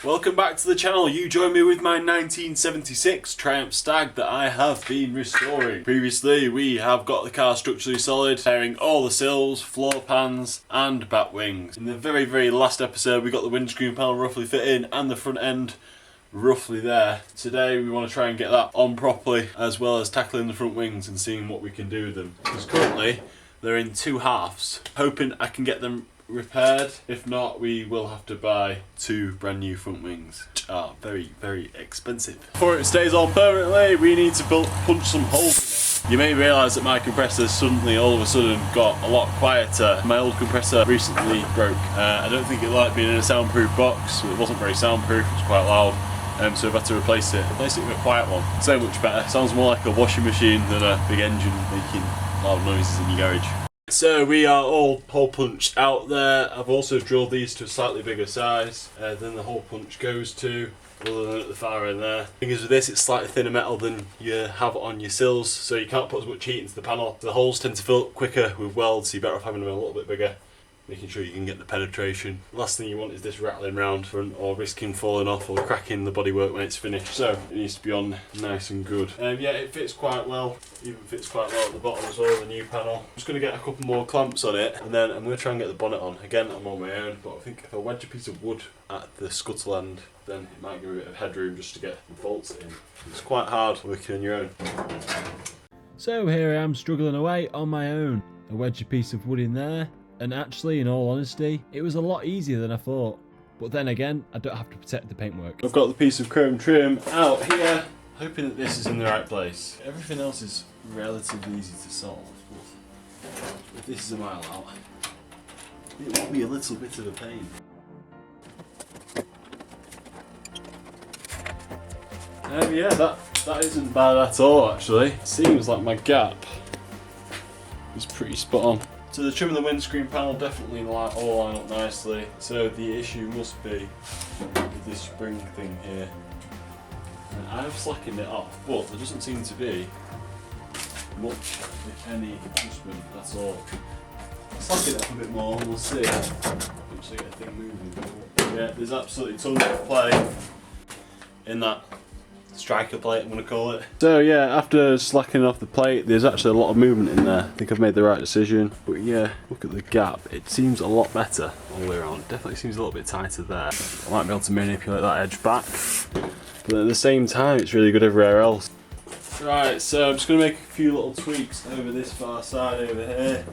Welcome back to the channel. You join me with my 1976 Triumph Stag that I have been restoring. Previously we have got the car structurally solid, repairing all the sills, floor pans and bat wings. In the very last episode we got the windscreen panel roughly fit in and the front end roughly there. Today we want to try and get that on properly, as well as tackling the front wings and seeing what we can do with them. Because currently they're in two halves. Hoping I can get them repaired. If not, we will have to buy two brand new front wings, which are very expensive. Before it stays on permanently, we need to punch some holes in it. You may realise that my compressor suddenly, all of a sudden, got a lot quieter. My old compressor recently broke. I don't think it liked being in a soundproof box. It wasn't very soundproof, it was quite loud. So I've had to replace it with a quiet one. So much better. Sounds more like a washing machine than a big engine making loud noises in your garage. So we are all hole punched out there. I've also drilled these to a slightly bigger size than the hole punch goes to, other than at the far end there. The thing is with this, it's slightly thinner metal than you have on your sills, so you can't put as much heat into the panel. The holes tend to fill up quicker with welds, so you're better off having them a little bit bigger, making sure you can get the penetration. The last thing you want is this rattling round front or risking falling off or cracking the bodywork when it's finished. So it needs to be on nice and good. Yeah, it fits quite well. Even fits quite well at the bottom as well, the new panel. I'm just going to get a couple more clamps on it and then I'm going to try and get the bonnet on. Again, I'm on my own, but I think if I wedge a piece of wood at the scuttle end, then it might give me a bit of headroom just to get the bolts in. It's quite hard working on your own. So here I am struggling away on my own. I wedged a piece of wood in there. And actually, in all honesty, it was a lot easier than I thought. But then again, I don't have to protect the paintwork. I've got the piece of chrome trim out here, hoping that this is in the right place. Everything else is relatively easy to solve, but if this is a mile out, it will be a little bit of a pain. Yeah, that isn't bad at all actually. It seems like my gap is pretty spot on. So the trim of the windscreen panel definitely all line up nicely. So the issue must be with this spring thing here. And I have slackened it off, but there doesn't seem to be much, if any, adjustment at all. Slacken it up a bit more and we'll see. Actually get a thing moving. Yeah, there's absolutely tons of play in that striker plate, I'm going to call it. So yeah, after slackening off the plate, there's actually a lot of movement in there. I think I've made the right decision. But yeah, look at the gap. It seems a lot better all the way around. It definitely seems a little bit tighter there. I might be able to manipulate that edge back. But at the same time, it's really good everywhere else. Right, so I'm just going to make a few little tweaks over this far side over here.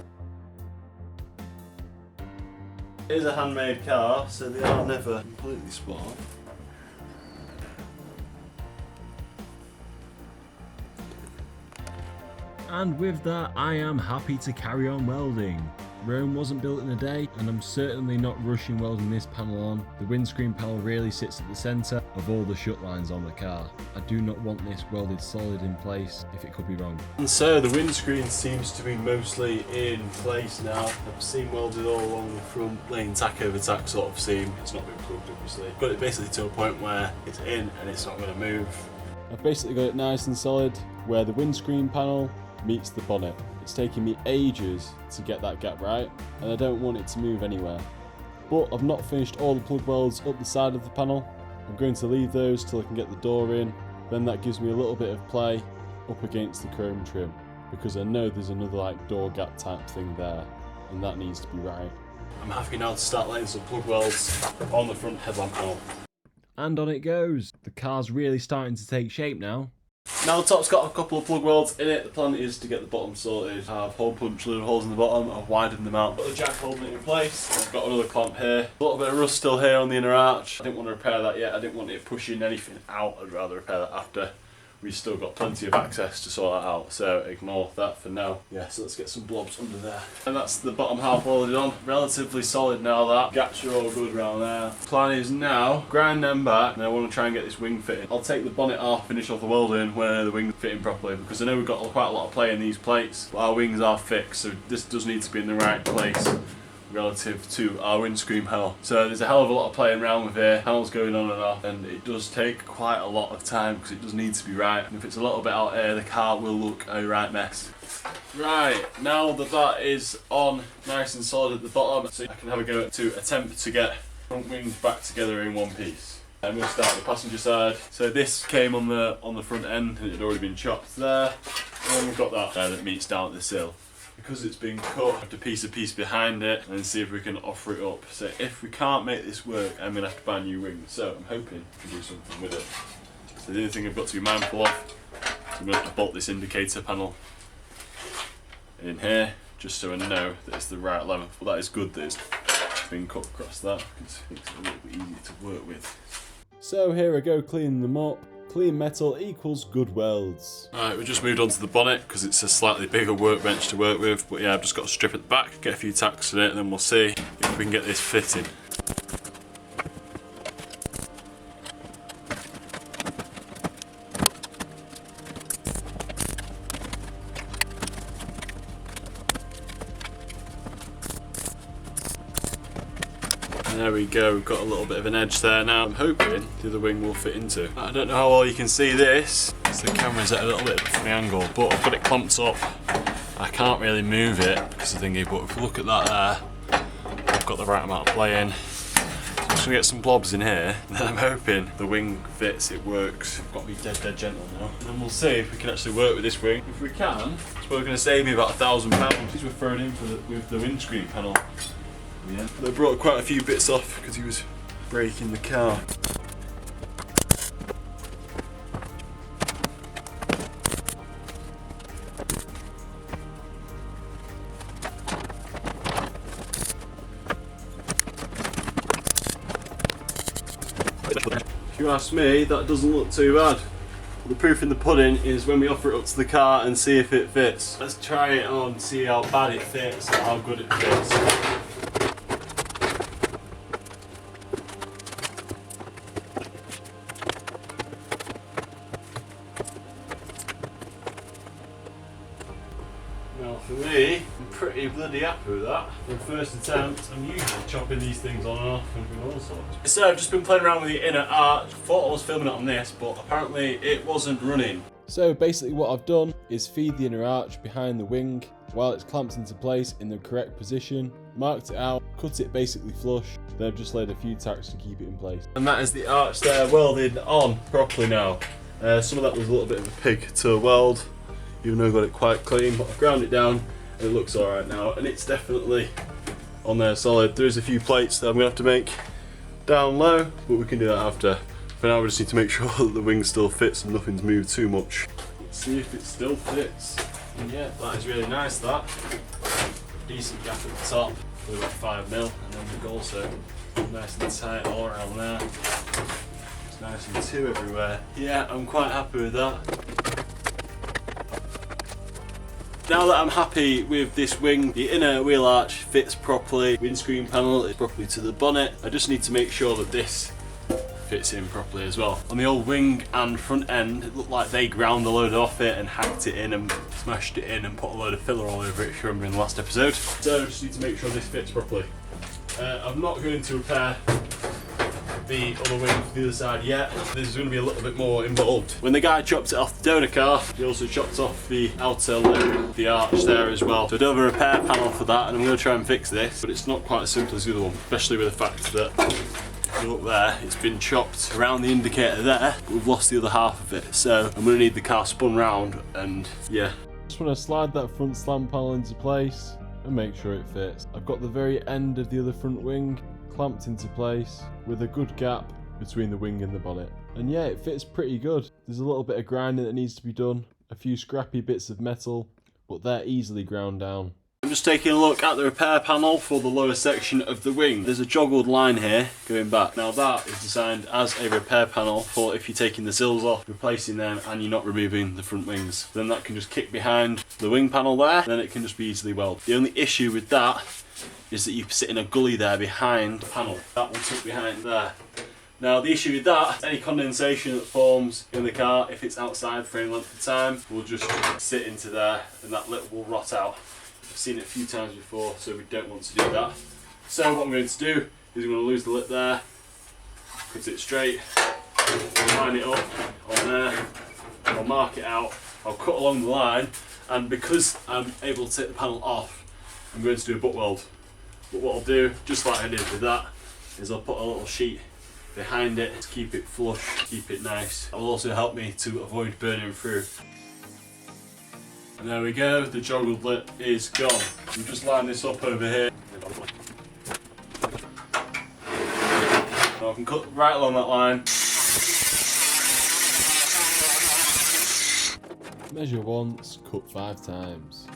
It is a handmade car, so they are never completely spot on. And with that, I am happy to carry on welding. Rome wasn't built in a day, and I'm certainly not rushing welding this panel on. The windscreen panel really sits at the centre of all the shut lines on the car. I do not want this welded solid in place if it could be wrong. And so the windscreen seems to be mostly in place now. I've seam welded all along the front, laying tack over tack sort of seam. It's not been plugged obviously. Got it basically to a point where it's in and it's not going to move. I've basically got it nice and solid where the windscreen panel meets the bonnet. It's taken me ages to get that gap right and I don't want it to move anywhere. But I've not finished all the plug welds up the side of the panel. I'm going to leave those till I can get the door in. Then that gives me a little bit of play up against the chrome trim because I know there's another like door gap type thing there and that needs to be right. I'm happy now to start laying some plug welds on the front headlamp panel. And on it goes. The car's really starting to take shape now. Now the top's got a couple of plug welds in it. The plan is to get the bottom sorted. I've hole punched little holes in the bottom, I've widened them out, got the jack holding it in place. I've got another clamp here. A little bit of rust still here on the inner arch. I didn't want to repair that yet, I didn't want it pushing anything out, I'd rather repair that after. We've still got plenty of access to sort that out, so ignore that for now. Yeah, so let's get some blobs under there. And that's the bottom half welded on. Relatively solid now that. Gaps are all good around there. Plan is now, grind them back, and I want to try and get this wing fitting. I'll take the bonnet off, finish off the welding when the wing's fitting properly, because I know we've got quite a lot of play in these plates, but our wings are fixed, so this does need to be in the right place relative to our windscreen panel. So there's a hell of a lot of playing around with here, panels going on and off, and it does take quite a lot of time because it does need to be right. And if it's a little bit out here, the car will look a right mess. Right, now that that is on nice and solid at the bottom, so I can have a go to attempt to get front wings back together in one piece. I'm going to start the passenger side. So this came on the front end and it had already been chopped there. And then we've got that there that meets down at the sill. Because it's been cut, I have to piece a piece behind it and see if we can offer it up. So if we can't make this work, I'm going to have to buy new wings. So I'm hoping to do something with it. So the only thing I've got to be mindful of is I'm going to have to bolt this indicator panel in here, just so I know that it's the right length. But that is good that it's been cut across that, because it makes it a little bit easier to work with. So here I go cleaning them up. Clean metal equals good welds. Alright, we just moved on to the bonnet because it's a slightly bigger workbench to work with. But yeah, I've just got to strip at the back, get a few tacks in it, and then we'll see if we can get this fitting. There we go, we've got a little bit of an edge there now. I'm hoping the other wing will fit into. I don't know how well you can see this, because the camera's at a little bit of a funny angle, but I've got it clamped up. I can't really move it because of the thingy, but if you look at that there, I've got the right amount of play in. So I'm just going to get some blobs in here, and then I'm hoping the wing fits, it works. I've got to be dead gentle now. And then we'll see if we can actually work with this wing. If we can, it's probably going to save me about £1,000. These were thrown in with the windscreen panel. Yeah. They brought quite a few bits off because he was breaking the car. If you ask me, that doesn't look too bad. The proof in the pudding is when we offer it up to the car and see if it fits. Let's try it on, see how bad it fits and how good it fits. Now for me, I'm pretty bloody happy with that. For the first attempt, I'm usually chopping these things on and off and doing all sorts. So I've just been playing around with the inner arch. Thought I was filming it on this, but apparently it wasn't running. So basically what I've done is feed the inner arch behind the wing while it's clamped into place in the correct position, marked it out, cut it basically flush, then I've just laid a few tacks to keep it in place. And that is the arch there welded on properly now. Some of that was a little bit of a pig to weld, even though I got it quite clean, but I've ground it down and it looks alright now, and it's definitely on there solid. There's a few plates that I'm going to have to make down low, but we can do that after. For now we just need to make sure that the wing still fits and nothing's moved too much. Let's see if it still fits. And yeah, that is really nice, that. Decent gap at the top, probably about 5mm, and then we've also nice and tight all around there. It's nice and two everywhere. Yeah, I'm quite happy with that. Now that I'm happy with this wing, the inner wheel arch fits properly, windscreen panel is properly to the bonnet, I just need to make sure that this fits in properly as well. On the old wing and front end, it looked like they ground a load off it and hacked it in and smashed it in and put a load of filler all over it, if you remember in the last episode. So I just need to make sure this fits properly. I'm not going to repair the other wing for the other side yet. There's going to be a little bit more involved. When the guy chopped it off the donor car, he also chopped off the outer lip, the arch there as well. So I do have a repair panel for that, and I'm going to try and fix this, but it's not quite as simple as the other one, especially with the fact that if you look there, it's been chopped around the indicator there, but we've lost the other half of it. So I'm going to need the car spun round, and yeah. Just want to slide that front slam panel into place and make sure it fits. I've got the very end of the other front wing clamped into place with a good gap between the wing and the bonnet. And yeah, it fits pretty good. There's a little bit of grinding that needs to be done, a few scrappy bits of metal, but they're easily ground down. I'm just taking a look at the repair panel for the lower section of the wing. There's a joggled line here going back. Now that is designed as a repair panel for if you're taking the sills off, replacing them, and you're not removing the front wings. Then that can just kick behind the wing panel there, then it can just be easily welded. The only issue with that is that you sit in a gully there behind the panel. That will tuck behind there. Now the issue with that, any condensation that forms in the car, if it's outside for any length of time, will just sit into there and that lip will rot out. I've seen it a few times before, so we don't want to do that. So what I'm going to do is I'm going to lose the lip there, cut it straight, line it up on there, I'll mark it out, I'll cut along the line, and because I'm able to take the panel off, I'm going to do a butt weld. But what I'll do, just like I did with that, is I'll put a little sheet behind it to keep it flush, keep it nice. It will also help me to avoid burning through. And there we go, the joggle lip is gone. We'll just line this up over here. Now I can cut right along that line. Measure once, cut 5 times.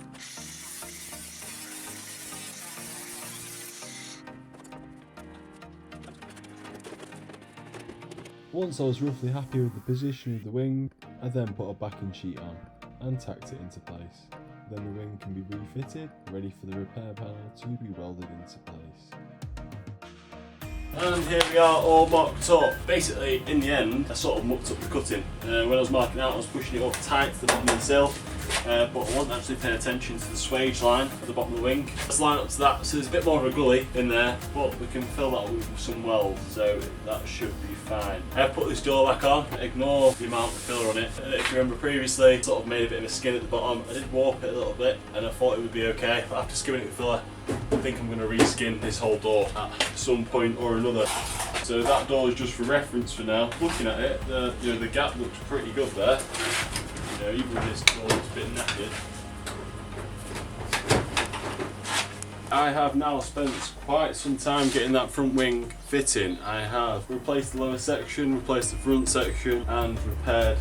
Once I was roughly happy with the position of the wing, I then put a backing sheet on and tacked it into place. Then the wing can be refitted, ready for the repair panel to be welded into place. And here we are, all mocked up. Basically, in the end, I sort of mucked up the cutting. When I was marking out, I was pushing it up tight to the bottom of the sill, but I wasn't actually paying attention to the swage line at the bottom of the wing. Let's line up to that, so there's a bit more of a gully in there, but we can fill that with some weld, so that should be fine. I've put this door back on, ignore the amount of filler on it. If you remember previously, sort of made a bit of a skin at the bottom. I did warp it a little bit, and I thought it would be okay, but after skimming it with filler, I think I'm going to reskin this whole door at some point or another. So that door is just for reference for now. Looking at it, the gap looks pretty good there. Even this door looks a bit knackered. I have now spent quite some time getting that front wing fitting. I have replaced the lower section, replaced the front section, and repaired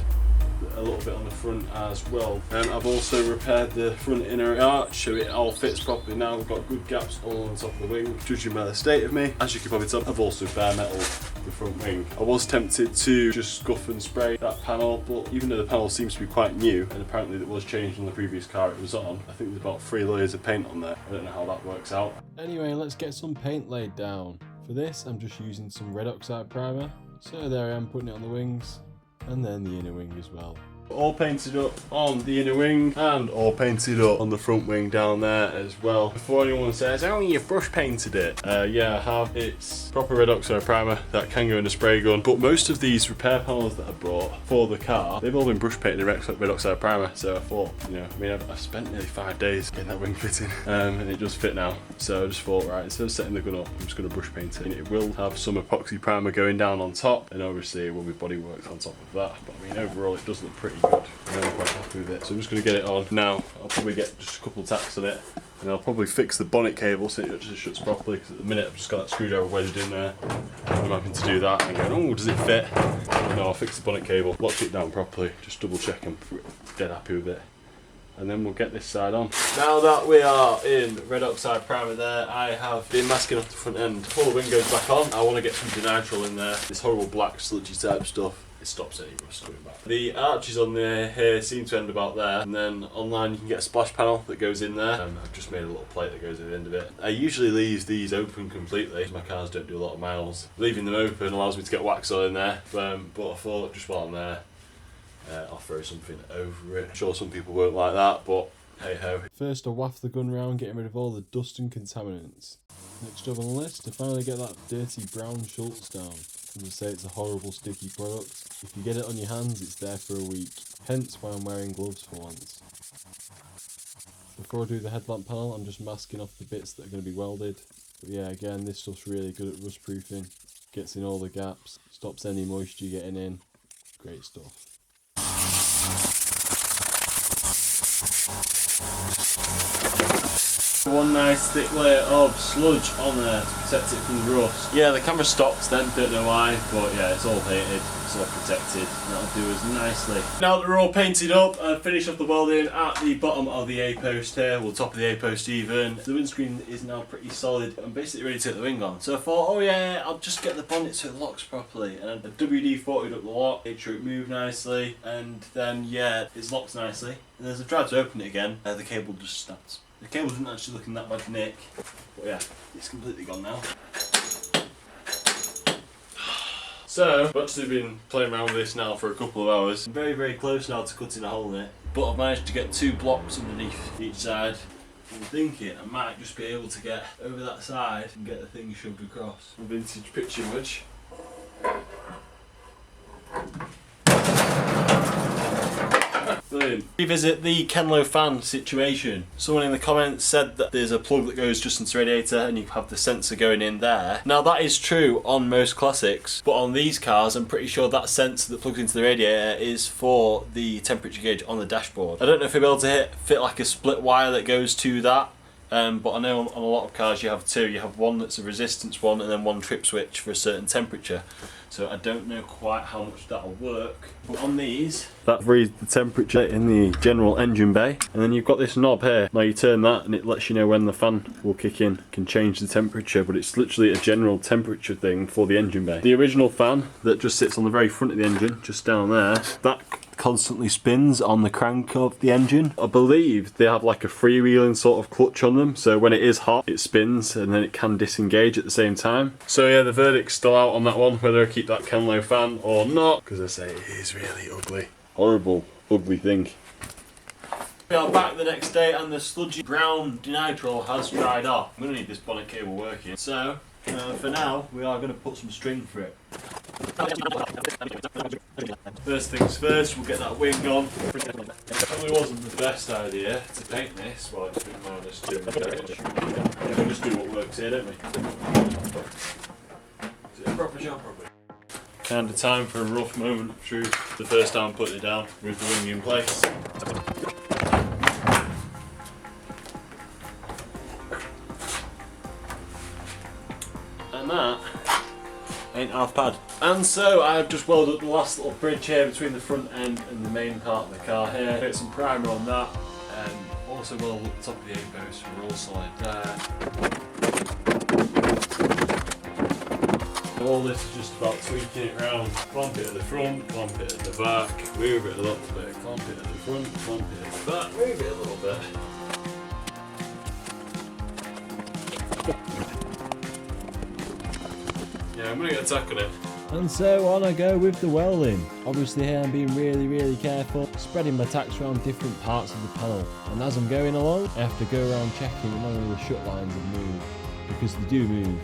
a little bit on the front as well. I've also repaired the front inner arch so it all fits properly now. We've got good gaps all on top of the wing, judging by the state of me. As you can probably tell, I've also bare metal the front wing. I was tempted to just scuff and spray that panel, but even though the panel seems to be quite new, and apparently it was changed on the previous car it was on, I think there's about 3 layers of paint on there. I don't know how that works out. Anyway, let's get some paint laid down. For this, I'm just using some red oxide primer. So there I am, putting it on the wings, and then the inner wing as well. All painted up on the inner wing and all painted up on the front wing down there as well. Before anyone says, oh, you brush painted it. Yeah, I have. It's proper red oxide primer that can go in a spray gun, but most of these repair panels that I brought for the car, they've all been brush painted in red oxide primer. So I thought, I've spent nearly 5 days getting that wing fitting, and it does fit now. So I just thought, right, instead of setting the gun up, I'm just going to brush paint it. And it will have some epoxy primer going down on top, and obviously it will be bodyworked on top of that. But overall it does look pretty good. I'm quite happy with it. So I'm just going to get it on now. I'll probably get just a couple of tacks on it, and I'll probably fix the bonnet cable so it just shuts properly, because at the minute I've just got that screwdriver wedged in there. I'm having to do that and going, oh, does it fit? No, I'll fix the bonnet cable, lock it down properly, just double check I'm dead happy with it. And then we'll get this side on. Now that we are in red oxide primer there, I have been masking off the front end. Before the wing goes back on, I want to get some denitrile in there. This horrible black sludgy type stuff. It stops any rust coming back. The arches on there here seem to end about there, and then online you can get a splash panel that goes in there. I've just made a little plate that goes at the end of it. I usually leave these open completely because my cars don't do a lot of miles. Leaving them open allows me to get wax on in there, but I thought just while I'm there, I'll throw something over it. I'm sure some people won't like that, but hey ho. First I'll waft the gun round, getting rid of all the dust and contaminants. Next up on the list, to finally get that dirty brown Schultz down. As I say, it's a horrible sticky product. If you get it on your hands, it's there for a week. Hence why I'm wearing gloves for once. Before I do the headlamp panel, I'm just masking off the bits that are going to be welded. But yeah, again, this stuff's really good at rust proofing. Gets in all the gaps, stops any moisture getting in. Great stuff. One nice thick layer of sludge on there to protect it from the rust. Yeah, the camera stops then, don't know why, but yeah, it's all painted, it's all protected, that'll do us nicely. Now that we're all painted up, I've finished off the welding at the bottom of the A-post here, well, top of the A-post even. The windscreen is now pretty solid. I'm basically ready to take the wing on. So I thought, oh yeah, I'll just get the bonnet so it locks properly. And I WD-40'd up the lock, made sure it moved nicely, and then yeah, it's locked nicely. And as I tried to open it again, the cable just snapped. The cable didn't actually look in that bad nick, but yeah, it's completely gone now. So, I've actually been playing around with this now for a couple of hours. I'm very, very close now to cutting a hole in it, but I've managed to get 2 blocks underneath each side. I'm thinking I might just be able to get over that side and get the thing shoved across. A vintage pitching wedge. Brilliant. Revisit the Kenlo fan situation. Someone in the comments said that there's a plug that goes just into the radiator and you have the sensor going in there. Now that is true on most classics, but on these cars I'm pretty sure that sensor that plugs into the radiator is for the temperature gauge on the dashboard. I don't know if you'll be able to fit like a split wire that goes to that. But I know on a lot of cars you have two. You have one that's a resistance one and then one trip switch for a certain temperature. So I don't know quite how much that'll work. But on these, that reads the temperature in the general engine bay. And then you've got this knob here. Now you turn that and it lets you know when the fan will kick in. It can change the temperature, but it's literally a general temperature thing for the engine bay. The original fan that just sits on the very front of the engine, just down there, that constantly spins on the crank of the engine. I believe they have like a freewheeling sort of clutch on them, so when it is hot it spins and then it can disengage at the same time. So yeah, the verdict's still out on that one, whether I keep that Kenlo fan or not, because I say it is really ugly. Horrible, ugly thing. We are back the next day and the sludgy brown denitrile has dried off. I'm going to need this bonnet cable working, so for now we are going to put some string for it. First things first, we'll get that wing on. It probably wasn't the best idea to paint this while it's been -2. We just do what works here, don't we? Is it a proper job, probably? Kind of time for a rough moment through the first time putting it down with the wing in place. And that ain't half bad. And so I've just welded up the last little bridge here between the front end and the main part of the car here. Put some primer on that, and also welded up the top of the A-post, we're all solid there. All this is just about tweaking it around. Clamp it at the front, clamp it at the back, move it a little bit, clamp it at the front, clamp it at the back, move it a little bit. Yeah, I'm gonna get a tack on it. And so on I go with the welding. Obviously here I'm being really careful, spreading my tacks around different parts of the panel. And as I'm going along, I have to go around checking that none of the shut lines have moved, because they do move.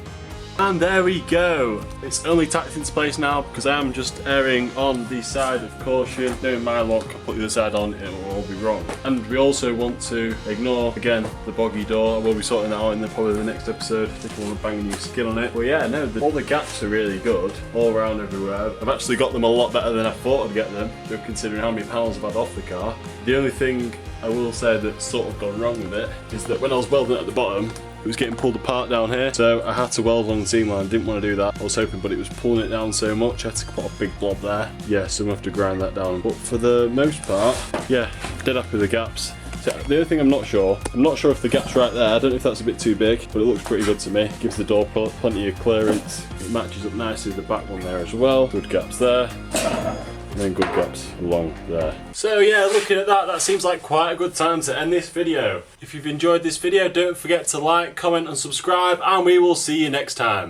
And there we go. It's only tacked into place now because I am just erring on the side of caution. Knowing my luck, I'll put the other side on, it will all be wrong. And we also want to ignore, again, the boggy door. We'll be sorting that out in probably the next episode if you want to bang a new skin on it. But yeah, no, all the gaps are really good, all around everywhere. I've actually got them a lot better than I thought I'd get them, considering how many panels I've had off the car. The only thing I will say that's sort of gone wrong with it is that when I was welding it at the bottom, it was getting pulled apart down here, so I had to weld along the seam line. Didn't want to do that. I was hoping, but it was pulling it down so much, I had to put a big blob there. Yeah, so I'm going to have to grind that down. But for the most part, yeah, dead happy with the gaps. So the only thing I'm not sure if the gap's right there. I don't know if that's a bit too big, but it looks pretty good to me. Gives the door plenty of clearance. It matches up nicely with the back one there as well. Good gaps there. And then good gaps along there. So yeah, looking at that, that seems like quite a good time to end this video. If you've enjoyed this video, don't forget to like, comment and subscribe, and we will see you next time.